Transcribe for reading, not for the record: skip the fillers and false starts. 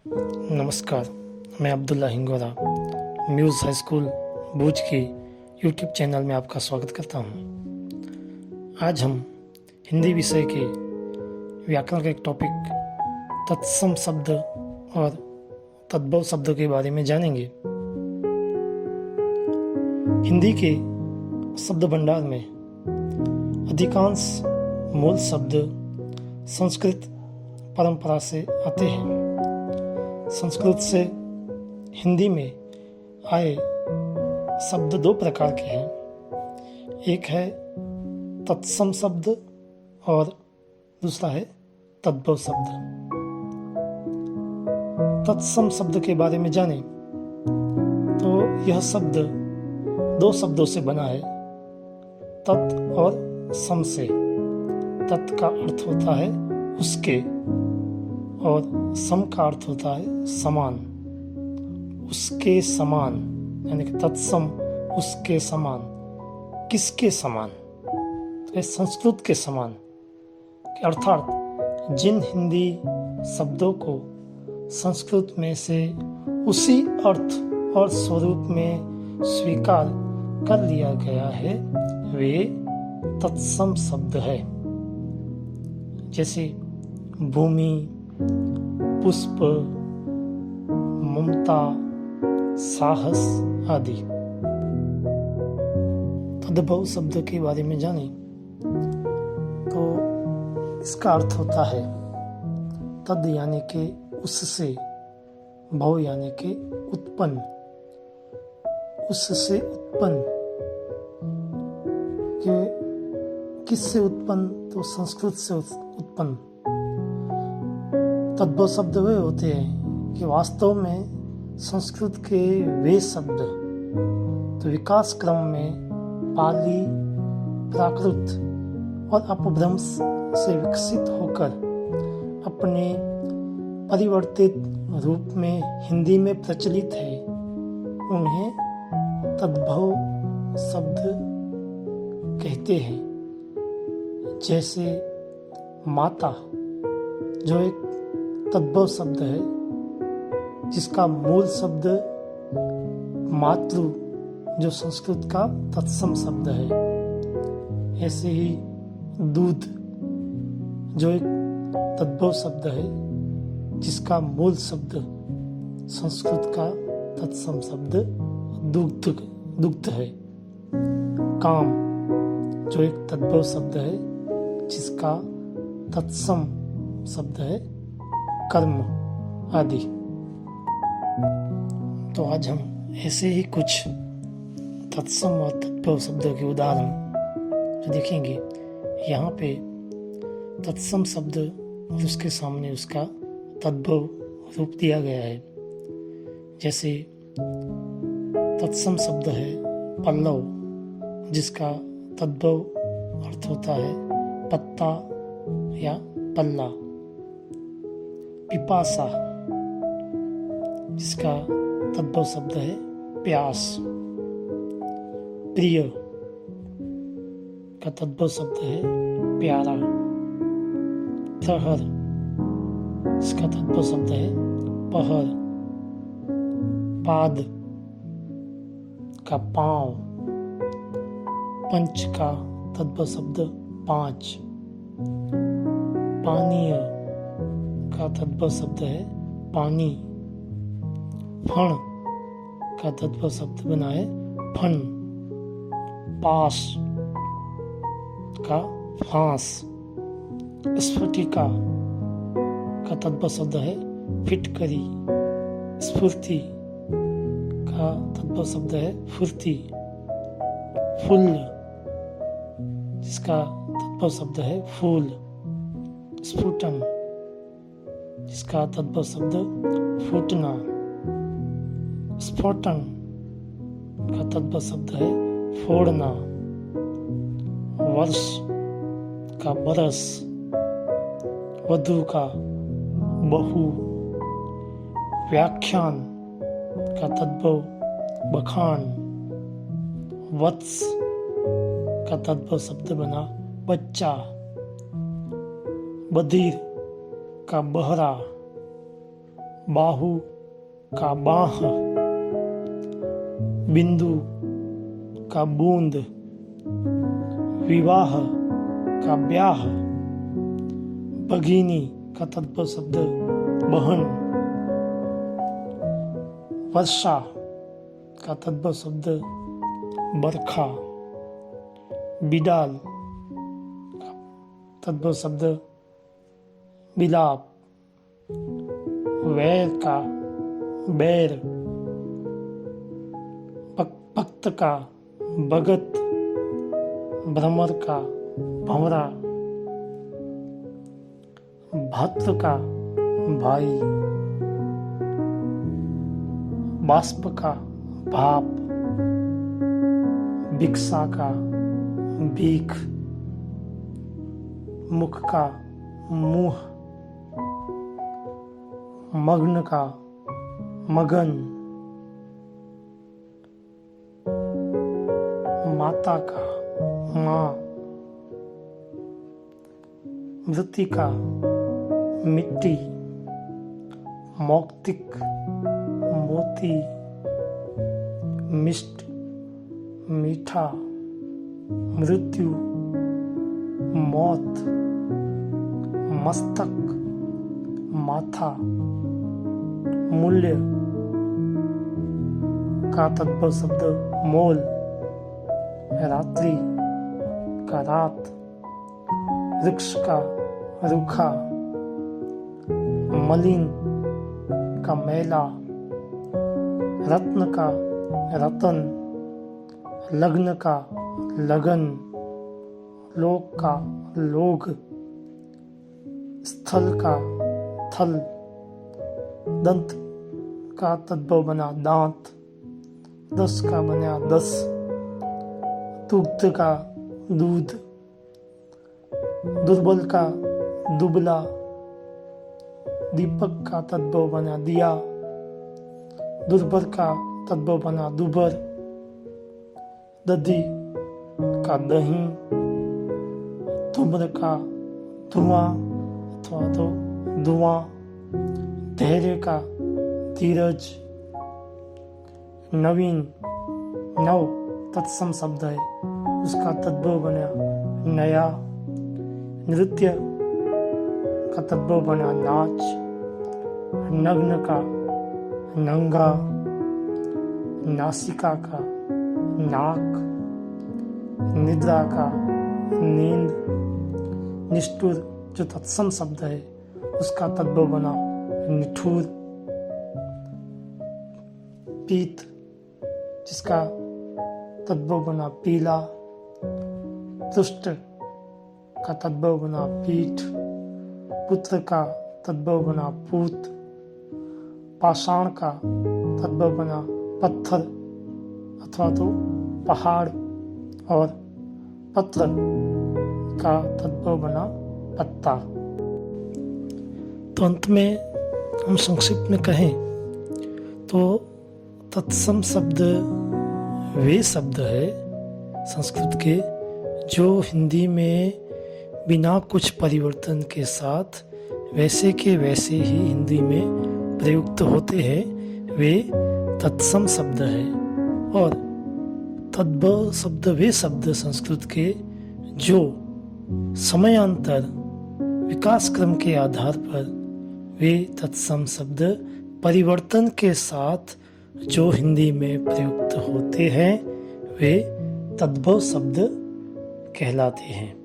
नमस्कार, मैं Abdullah Hingora Muse high school Bhuj के यूट्यूब चैनल में आपका स्वागत करता हूँ। आज हम हिंदी विषय के व्याकरण का एक टॉपिक तत्सम शब्द और तद्भव शब्दों के बारे में जानेंगे। हिंदी के शब्द भंडार में अधिकांश मूल शब्द संस्कृत परंपरा से आते हैं। संस्कृत से हिंदी में आए शब्द दो प्रकार के हैं। एक है तत्सम शब्द और दूसरा है तद्भव शब्द। तत्सम शब्द के बारे में जानें तो यह शब्द दो शब्दों से बना है, तत् और सम से। तत् का अर्थ होता है उसके और सम का अर्थ होता है समान, उसके समान, यानी कि तत्सम उसके समान। किसके समान? तो संस्कृत के समान, अर्थात जिन हिंदी शब्दों को संस्कृत में से उसी अर्थ और स्वरूप में स्वीकार कर लिया गया है वे तत्सम शब्द है। जैसे भूमि, पुष्प, ममता, साहस आदि। तद्भव शब्द के बारे में जानें तो इसका अर्थ होता है तद यानी के उससे, भव यानी के उत्पन्न, उससे उत्पन्न। किससे उत्पन्न? तो संस्कृत से उत्पन्न। तद्भव शब्द वे होते हैं कि वास्तव में संस्कृत के वे शब्द तो विकास क्रम में पाली, प्राकृत और अपभ्रंश से विकसित होकर अपने परिवर्तित रूप में हिंदी में प्रचलित है, उन्हें तद्भव शब्द कहते हैं। जैसे माता जो एक तद्भव शब्द है, जिसका मूल शब्द मातृ जो संस्कृत का तत्सम शब्द है। ऐसे ही दूध जो एक तद्भव शब्द है, जिसका मूल शब्द संस्कृत का तत्सम शब्द दुग्ध है। काम जो एक तद्भव शब्द है, जिसका तत्सम शब्द है कर्म आदि। तो आज हम ऐसे ही कुछ तत्सम और तद्भव शब्दों के उदाहरण जो देखेंगे। यहाँ पे तत्सम शब्द और उसके सामने उसका तद्भव रूप दिया गया है। जैसे तत्सम शब्द है पल्लव, जिसका तद्भव अर्थ होता है पत्ता या पल्ला। पिपासा, जिसका तद्भव शब्द है प्यास। प्रिय का तद्भव शब्द है प्यारा। प्रहर, इसका तद्भव शब्द है पहर। पाद का पांव। पंच का तद्भव शब्द पांच। पानीय का तद्भव शब्द है पानी। फण का तद्भव शब्द बना है फन। पास का फांस। स्फटिका का तद्भव शब्द है फिटकरी। स्फूर्ति का तद्भव शब्द है फुर्ती। फूल, जिसका तद्भव शब्द है फूल। स्फुटन, जिसका तद्भव शब्द फूटना। स्फोटन का तद्भव शब्द है फोड़ना। वर्ष का बरस। वधु का बहु। व्याख्यान का तद्भव बखान। वत्स का तद्भव शब्द बना बच्चा। बधिर का बहरा। बाहु का बाह, बिंदु का बूंद, विवाह का ब्याह, भगिनी का तद्भव शब्द बहन, वर्षा का तद्भव शब्द बरखा, बिडाल का तद्भव शब्द बिलाप, वैर का बैर, भक्त का भगत, भ्रमर का भंवरा, भक्त का भाई, बाष्प का भाप, भिक्षा का भीख, मुख का मुंह, मग्न का मगन, माता का माँ, मृत्तिका मिट्टी, मौक्तिक मोती, मिष्ट मीठा, मृत्यु मौत, मस्तक माथा, मूल्य का तद्भव शब्द मोल, रात्रि का रात, वृक्ष का रूखा, मलिन का मैला, रत्न का रतन, लग्न का लगन, लोक का लोग, स्थल का थल, दंत का तद्भव बना दांत, दस का बना दस, दुग्ध का दूध, दुर्बल का दुबला, दीपक का तद्भव बना दिया, दुर्बर का तद्भव बना दुबर, दधी का दही, धूम्र का धुआं अथवा तो धुआं, धैर्य का धीरज, नवीन नव तत्सम शब्द है, उसका तद्भव बना नया, नृत्य का तद्भव बना नाच, नग्न का नंगा, नासिका का नाक, निद्रा का नींद, निष्ठुर जो तत्सम शब्द है उसका तद्भव बना निठुर, पीत जिसका तद्भव बना पीला, तुष्ट का तद्भव बना पीठ, पुत्र का तद्भव बना पूत, पाषाण का तद्भव बना पत्थर अथवा तो पहाड़, और पत्र का तद्भव बना पत्ता। तो अंत में हम संक्षिप्त में कहें तो तत्सम शब्द वे शब्द है संस्कृत के जो हिंदी में बिना कुछ परिवर्तन के साथ वैसे के वैसे ही हिंदी में प्रयुक्त होते हैं, वे तत्सम शब्द है। और तद्भव शब्द वे शब्द संस्कृत के जो समयांतर विकास क्रम के आधार पर वे तत्सम शब्द परिवर्तन के साथ जो हिंदी में प्रयुक्त होते हैं वे तद्भव शब्द कहलाते हैं।